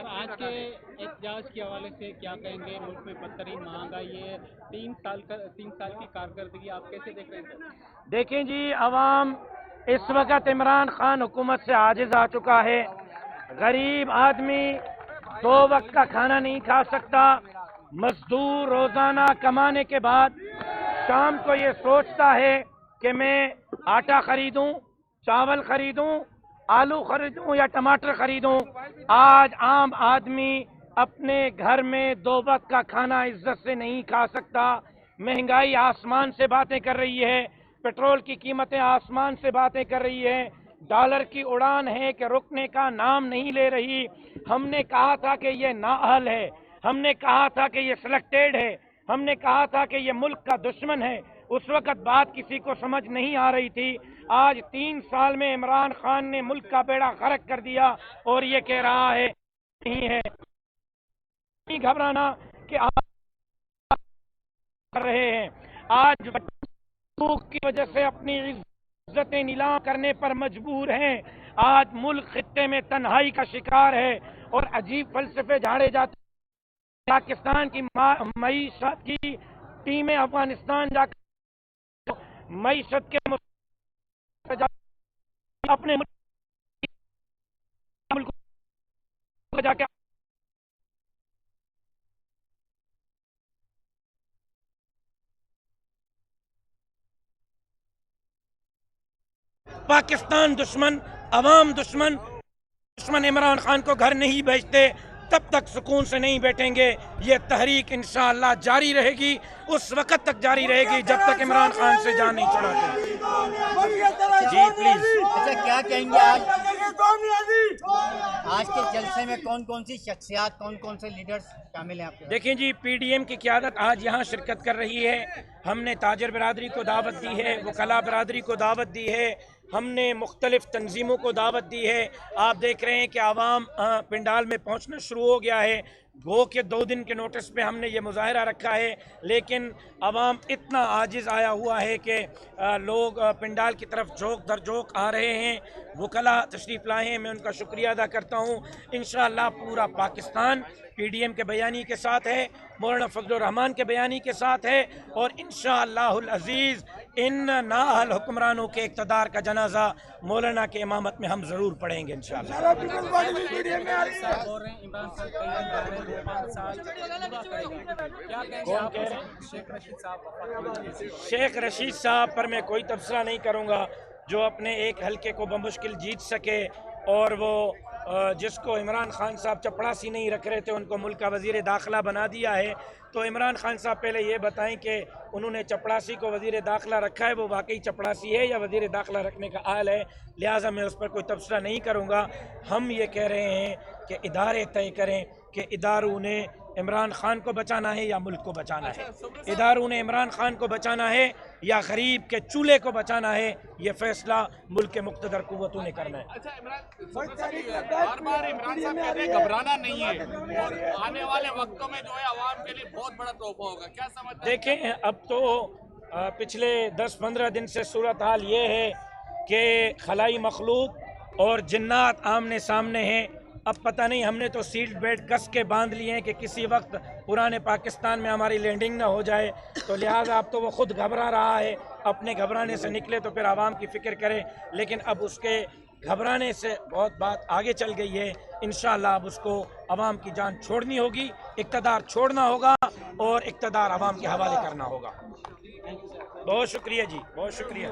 Sir आज के एहतजाज के हवाले से क्या कहेंगे? मुल्क में बदतरीन महंगाई है, 3 साल की कारकर्दगी आप कैसे देख रहे हैं सर? देखें जी, अवाम इस वक्त इमरान खान हुकूमत से आजिज आ चुका है। गरीब आदमी 2 वक्त का खाना नहीं खा सकता। मजदूर रोजाना कमाने के बाद शाम को ये सोचता है कि मैं आटा खरीदूं, चावल खरीदूं, आलू खरीदूं या टमाटर खरीदूं। आज आम आदमी अपने घर में 2 वक्त का खाना इज्जत से नहीं खा सकता। महंगाई आसमान से बातें कर रही है, पेट्रोल की कीमतें आसमान से बातें कर रही है, डॉलर की उड़ान है कि रुकने का नाम नहीं ले रही। हमने कहा था कि ये नाअहल है, हमने कहा था कि ये सिलेक्टेड है, हमने कहा था कि ये मुल्क का दुश्मन है। उस वक्त बात किसी को समझ नहीं आ रही थी। आज 3 साल में इमरान खान ने मुल्क का बेड़ा गर्क कर दिया और ये कह रहा है नहीं है। नहीं घबराना कि आप कर रहे हैं। आज भूख की वजह से अपनी इज्जतें नीलाम करने पर मजबूर हैं। आज मुल्क खित्ते में तन्हाई का शिकार है और अजीब फलसफे झाड़े जाते। पाकिस्तान की मईशत की टीमें अफगानिस्तान जाकर मईशत के अपने मुल्क को जाकर पाकिस्तान दुश्मन, अवाम दुश्मन, दुश्मन इमरान खान को घर नहीं भेजते तब तक सुकून से नहीं बैठेंगे। ये तहरीक इंशाअल्लाह जारी रहेगी, उस वक्त तक जारी रहेगी जब तक इमरान खान से जान नहीं छुड़ाते। जी प्लीज। अच्छा, क्या कहेंगे आज के जलसे में कौन कौन सी शख्सियात, कौन कौन से लीडर्स शामिल हैं आपके? देखें जी, पीडीएम की क़यादत आज यहाँ शिरकत कर रही है। हमने ताजर बरादरी को दावत दी है, वकला बरादरी को दावत दी है, हमने मुख्तलिफ तंजीमों को दावत दी है। आप देख रहे हैं कि आवाम पिंडाल में पहुँचना शुरू हो गया है। गो के 2 दिन के नोटिस पे हमने ये मुजाहरा रखा है, लेकिन आवाम इतना आजिज़ आया हुआ है कि लोग पिंडाल की तरफ झोंक दर झोंक आ रहे हैं। वकला तशरीफ़ लाए हैं, मैं उनका शुक्रिया अदा करता हूँ। इंशाअल्लाह पूरा पाकिस्तान पीडीएम के बयानी के साथ है, मौलाना फजलुर रहमान के बयानी के साथ है और इंशाअल्लाहुल अज़ीज़ इन नाअहल हुक्मरानों के इक़्तिदार का जनाजा मौलाना के इमामत में हम ज़रूर पढ़ेंगे इंशाअल्लाह। शेख रशीद साहब पर मैं कोई तबसरा नहीं करूँगा, जो अपने एक हलके को बमुश्किल जीत सके और वो जिसको इमरान खान साहब चपड़ासी नहीं रख रहे थे उनको मुल्क का वज़ीर दाखिला बना दिया है। तो इमरान खान साहब पहले ये बताएं कि उन्होंने चपड़ासी को वज़ीर दाखिला रखा है, वो वाकई चपड़ासी है या वज़ीर दाखिला रखने का आल है। लिहाजा मैं उस पर कोई तबसरा नहीं करूँगा। हम ये कह रहे हैं कि इदारे तय करें कि इदारों ने इमरान खान को बचाना है या मुल्क को बचाना है। इदारों ने इमरान खान को बचाना है या गरीब के चूल्हे को बचाना है, ये फैसला मुल्क के मुक़्तदर कुव्वतों ने करना है। अच्छा बार बार इमरान साहब कहते हैं घबराना नहीं है और आने वाले वक्तों में जो है आवाम के लिए बहुत बड़ा तोहफा होगा, क्या समझते हैं? देखें, अब तो पिछले 10-15 दिन से सूरत हाल ये है कि खलाई मखलूक और जिन्नात आमने सामने हैं। अब पता नहीं, हमने तो सीट बेल्ट कस के बांध लिए हैं कि किसी वक्त पुराने पाकिस्तान में हमारी लैंडिंग ना हो जाए। तो लिहाजा अब तो वो खुद घबरा रहा है। अपने घबराने से निकले तो फिर आवाम की फ़िक्र करे, लेकिन अब उसके घबराने से बहुत बात आगे चल गई है। इंशाअल्लाह अब उसको आवाम की जान छोड़नी होगी, इक़्तिदार छोड़ना होगा और इक़्तिदार आवाम के हवाले करना होगा। बहुत शुक्रिया जी, बहुत शुक्रिया।